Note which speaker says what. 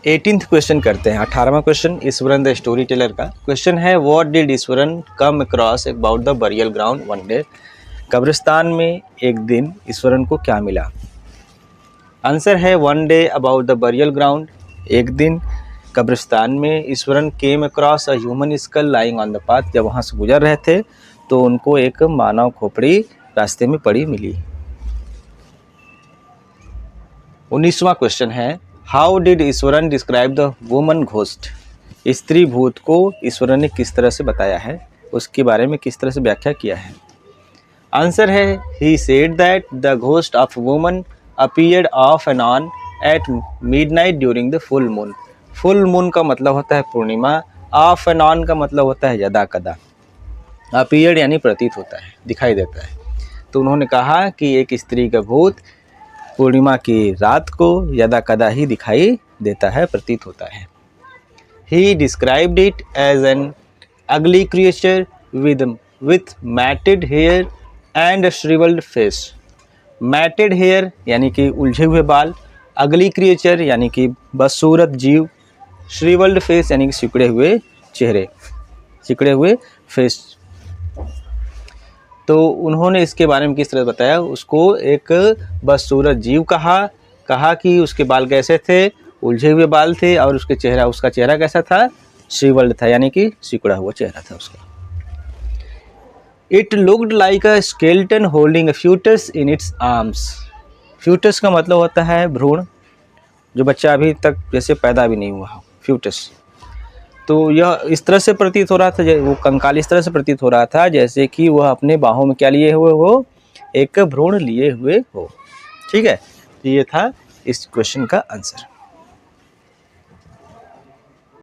Speaker 1: 18th question करते हैं। 18वां question Iswaran the story teller का क्वेश्चन है, what did Iswaran come across about the burial ground one day. कब्रिस्तान में एक दिन ईश्वरन को क्या मिला। आंसर है one day about the burial ground, एक दिन कब्रिस्तान में Eswaran came across a human school lying on the path. जब वहाँ से गुजर रहे थे तो उनको एक मानव खोपड़ी रास्ते में पड़ी मिली। 19वां क्वेश्चन है, how did Eswaran describe the woman ghost. स्त्री भूत को ईश्वरन ने किस तरह से बताया है, उसके बारे में किस तरह से व्याख्या किया है। आंसर है, he said that the ghost of woman appeared off and on at midnight during the full moon. Full moon का मतलब होता है पूर्णिमा, ऑफ एंड ऑन का मतलब होता है यदा कदा। अपीयर्ड यानी प्रतीत होता है, दिखाई देता है। तो उन्होंने कहा कि एक स्त्री का भूत पूर्णिमा की रात को यदा कदा ही दिखाई देता है, प्रतीत होता है। He described it as an ugly creature with matted hair and a shriveled face. Matted hair यानी कि उलझे हुए बाल, ugly creature यानी कि बदसूरत जीव, shriveled face यानी कि सिकुड़े हुए चेहरे, सिकुड़े हुए फेस। तो उन्होंने इसके बारे में किस तरह बताया, उसको एक बदसूरत जीव कहा कि उसके बाल कैसे थे, उलझे हुए बाल थे, और उसका चेहरा कैसा था, श्रीवल्ड था, यानी कि सिकुड़ा हुआ चेहरा था उसका। It looked like a skeleton holding a foetus in its arms. Foetus का मतलब होता है भ्रूण, जो बच्चा अभी तक जैसे पैदा भी नहीं हुआ हो, फ्यूटस। तो यह इस तरह से प्रतीत हो रहा था, वो कंकाल इस तरह से प्रतीत हो रहा था जैसे कि वह अपने बाहों में क्या लिए हुए हो, एक भ्रूण लिए हुए हो। ठीक है, तो ये था इस क्वेश्चन का आंसर।